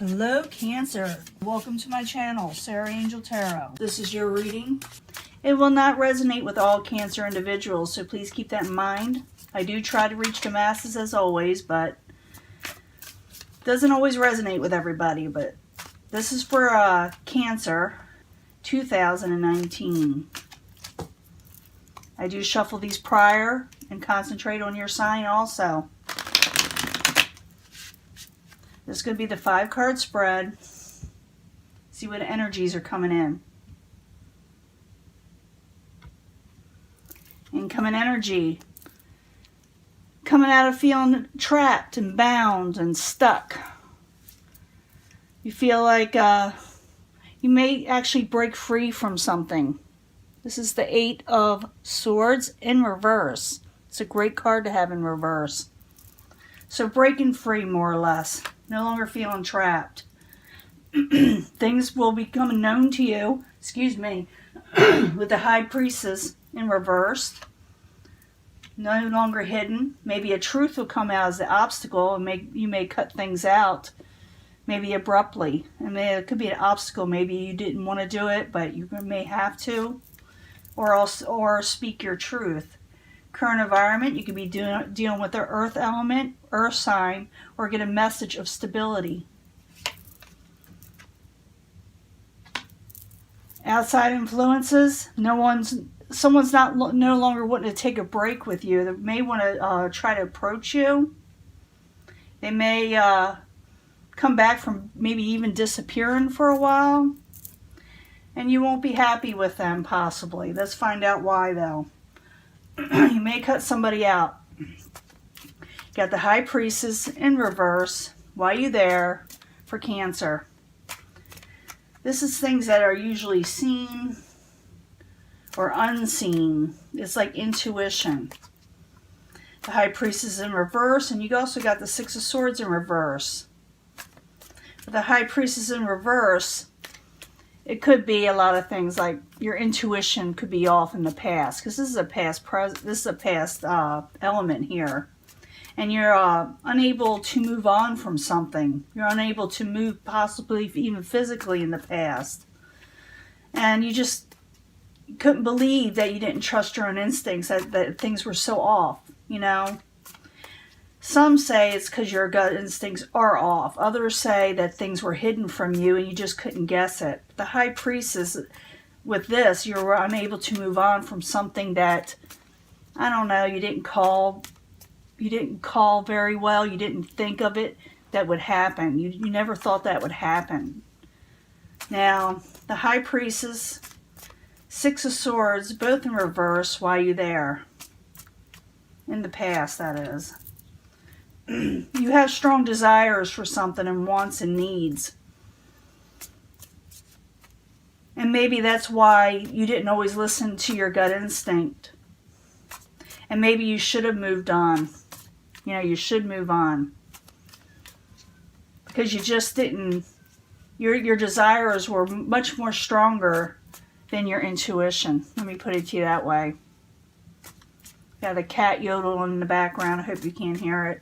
Hello Cancer, welcome to my channel, Sarah Angel Tarot. This is your reading. It will not resonate with all Cancer individuals, so please keep that in mind. I do try to reach the masses as always, but it doesn't always resonate with everybody. But this is for Cancer 2019. I do shuffle these prior and concentrate on your sign also. This could be the 5-card spread. See what energies are coming in. Incoming energy. Coming out of feeling trapped and bound and stuck. You feel like you may actually break free from something. This is the 8 of Swords in reverse. It's a great card to have in reverse. So breaking free, more or less. No longer feeling trapped. Things will become known to you, excuse me, with the High Priestess in reverse. No longer hidden. Maybe a truth will come out as the obstacle, and you may cut things out, maybe abruptly. And it could be an obstacle. Maybe you didn't want to do it, but you may have to, or speak your truth. Current environment, you could be dealing with the earth element, earth sign, or get a message of stability. Outside influences, someone's no longer wanting to take a break with you. They may want to try to approach you. They may come back from maybe even disappearing for a while, and you won't be happy with them possibly. Let's find out why though. You may cut somebody out. Got the High Priestess in reverse. Why you there for Cancer? This is things that are usually seen or unseen. It's like intuition. The High Priestess in reverse, and you also got the 6 of Swords in reverse. With the High Priestess in reverse, it could be a lot of things, like your intuition could be off in the past, because this is a past element here, and you're unable to move on from something. You're unable to move, possibly even physically, in the past, and you just couldn't believe that you didn't trust your own instincts, that things were so off. You know, some say it's because your gut instincts are off. Others say that things were hidden from you and you just couldn't guess it. The High Priestess, with this, you were unable to move on from something that, I don't know, you didn't call very well. You didn't think of it that would happen. You never thought that would happen. Now, the High Priestess, 6 of Swords, both in reverse. Why you there? In the past, that is. You have strong desires for something and wants and needs. And maybe that's why you didn't always listen to your gut instinct. And maybe you should have moved on. You know, you should move on. Because you just didn't, your desires were much more stronger than your intuition. Let me put it to you that way. Got a cat yodeling in the background. I hope you can't hear it.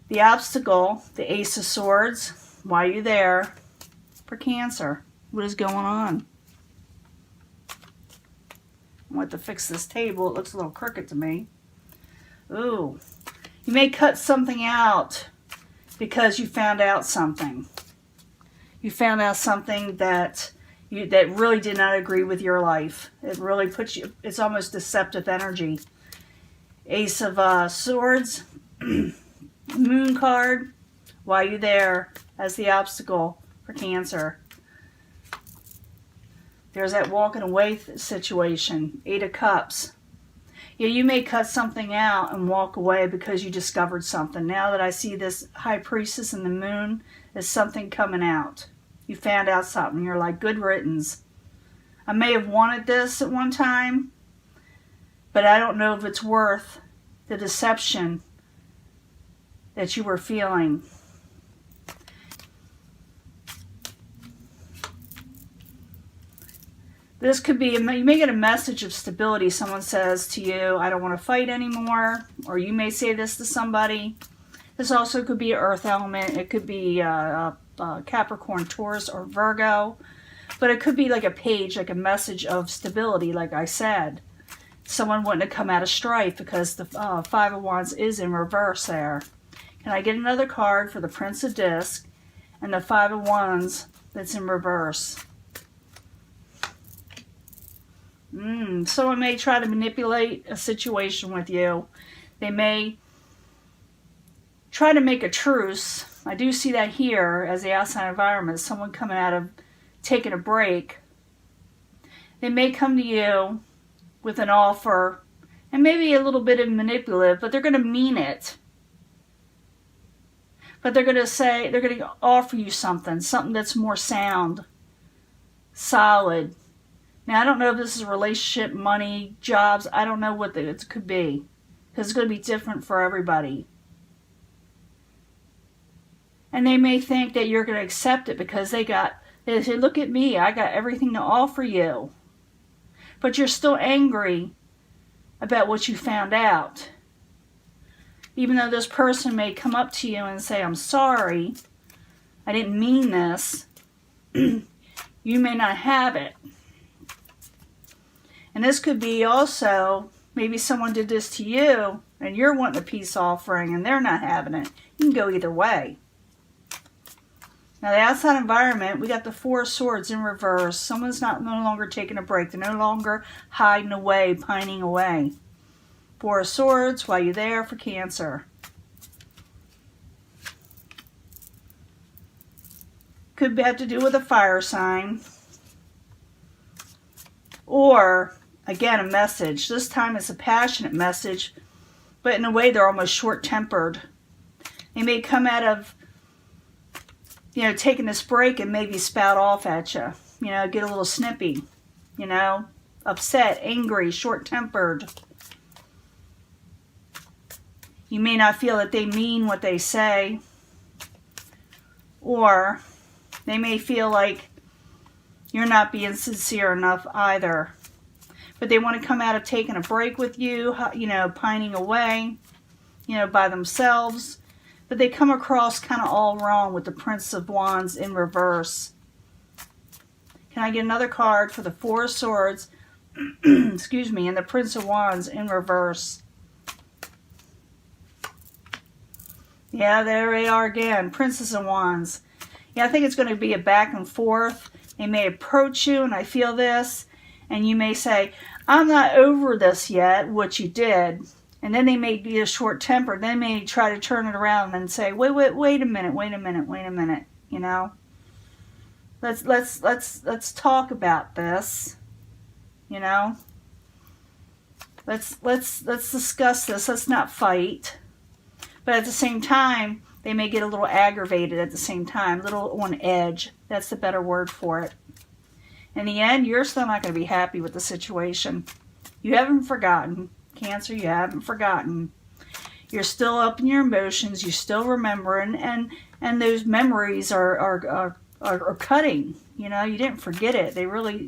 The obstacle, the Ace of Swords. Why are you there for Cancer? What is going on? I want to fix this table. It looks a little crooked to me. Ooh. You may cut something out because you found out something. You found out something that really did not agree with your life. It really puts you, it's almost deceptive energy. Ace of Swords. Moon card. Why you there as the obstacle for Cancer? There's that walking away situation. 8 of Cups. Yeah, you may cut something out and walk away because you discovered something. Now that I see this High Priestess and the Moon, there's something coming out. You found out something. You're like, good riddance. I may have wanted this at one time, but I don't know if it's worth the deception that you were feeling. This could be, you may get a message of stability. Someone says to you, I don't want to fight anymore. Or you may say this to somebody. This also could be an earth element. It could be Capricorn, Taurus, or Virgo. But it could be like a page, like a message of stability, like I said. Someone wanting to come out of strife because the Five of Wands is in reverse there. Can I get another card for the Prince of Discs and the Five of Wands that's in reverse? Someone may try to manipulate a situation with you. They may try to make a truce. I do see that here as the outside environment. Someone coming out of taking a break. They may come to you with an offer and maybe a little bit of manipulative, but they're going to mean it. But they're going to say, they're going to offer you something that's more sound, solid. Now, I don't know if this is a relationship, money, jobs. I don't know what it could be, because it's going to be different for everybody. And they may think that you're going to accept it because they say, look at me, I got everything to offer you. But you're still angry about what you found out. Even though this person may come up to you and say, I'm sorry, I didn't mean this, you may not have it. And this could be also, maybe someone did this to you and you're wanting a peace offering and they're not having it. You can go either way. Now the outside environment, we got the Four of Swords in reverse. Someone's no longer taking a break. They're no longer hiding away, pining away. Four of Swords, why you there for Cancer? Could have to do with a fire sign. Or, again, a message. This time it's a passionate message, but in a way they're almost short-tempered. They may come out of, taking this break and maybe spout off at you. Get a little snippy. Upset, angry, short-tempered. You may not feel that they mean what they say. Or they may feel like you're not being sincere enough either. But they want to come out of taking a break with you, pining away, by themselves. But they come across kind of all wrong with the Prince of Wands in reverse. Can I get another card for the Four of Swords, excuse me, and the Prince of Wands in reverse? Yeah, there they are again, Princess of Wands. Yeah, I think it's going to be a back and forth. They may approach you, and I feel this, and you may say, I'm not over this yet, what you did. And then they may be a short temper. They may try to turn it around and say, wait a minute. Let's talk about this. Let's discuss this. Let's not fight. But at the same time, they may get a little aggravated at the same time, a little on edge. That's the better word for it. In the end, you're still not going to be happy with the situation. You haven't forgotten. Cancer, you haven't forgotten. You're still up in your emotions. You're still remembering, and those memories are cutting. You didn't forget it. They really,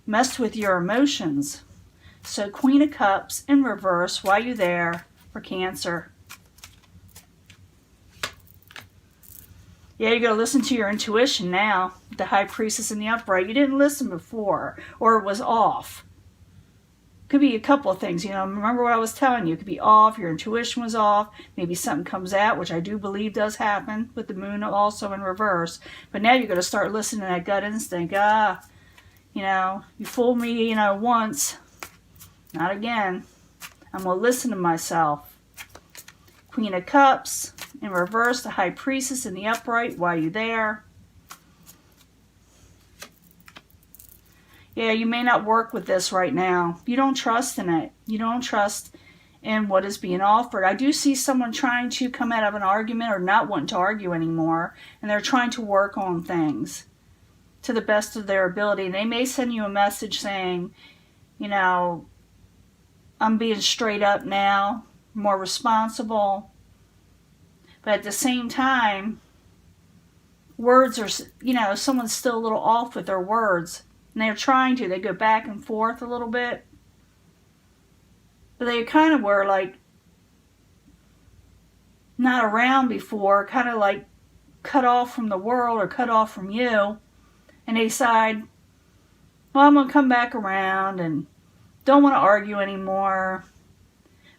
messed with your emotions. So Queen of Cups in reverse. Why you there for Cancer? Yeah, you're going to listen to your intuition now. The High Priestess in the upright. You didn't listen before, or it was off. Could be a couple of things. Remember what I was telling you. It could be off. Your intuition was off. Maybe something comes out, which I do believe does happen with the moon also in reverse. But now you're going to start listening to that gut instinct. You fooled me, once. Not again. I'm going to listen to myself. Queen of Cups in reverse. The High Priestess in the upright. Why are you there? Yeah, you may not work with this right now. You don't trust in it. You don't trust in what is being offered. I do see someone trying to come out of an argument or not wanting to argue anymore, and they're trying to work on things to the best of their ability. They may send you a message saying, I'm being straight up now, more responsible. But at the same time, words are, someone's still a little off with their words. And they go back and forth a little bit. But they kind of were like, not around before, kind of like cut off from the world or cut off from you, and they decide, well, I'm going to come back around and don't want to argue anymore.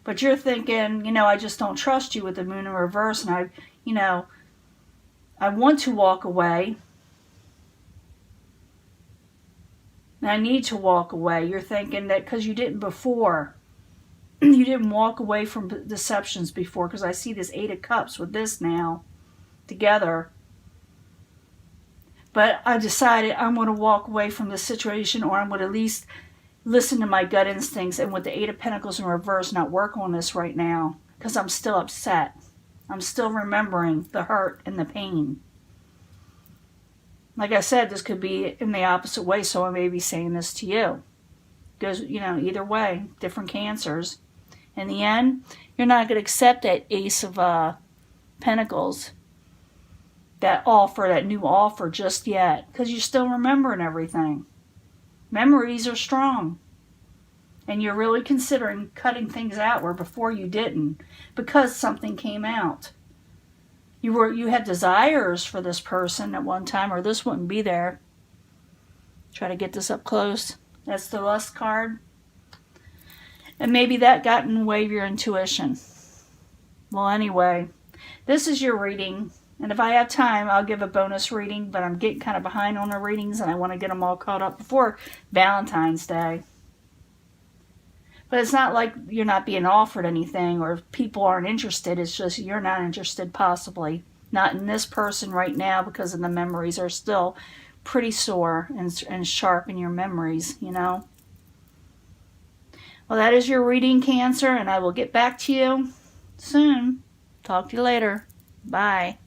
But you're thinking, you know, I just don't trust you with the moon in reverse, and I want to walk away. And I need to walk away. You're thinking that because you didn't before. You didn't walk away from deceptions before, because I see this 8 of Cups with this now together. But I decided I'm going to walk away from this situation, or I'm going to at least listen to my gut instincts, and with the 8 of Pentacles in reverse, not work on this right now, because I'm still upset. I'm still remembering the hurt and the pain. Like I said, this could be in the opposite way, so I may be saying this to you. Goes, either way, different cancers. In the end, you're not going to accept that Ace of Pentacles, that new offer just yet, because you're still remembering everything. Memories are strong. And you're really considering cutting things out where before you didn't, because something came out. You had desires for this person at one time, or this wouldn't be there. Try to get this up close. That's the Lust card. And maybe that got in the way of your intuition. Well, anyway, this is your reading. And if I have time, I'll give a bonus reading, but I'm getting kind of behind on the readings, and I want to get them all caught up before Valentine's Day. But it's not like you're not being offered anything or people aren't interested. It's just you're not interested, possibly. Not in this person right now, because of the memories are still pretty sore and sharp in your memories, Well, that is your reading, Cancer, and I will get back to you soon. Talk to you later. Bye.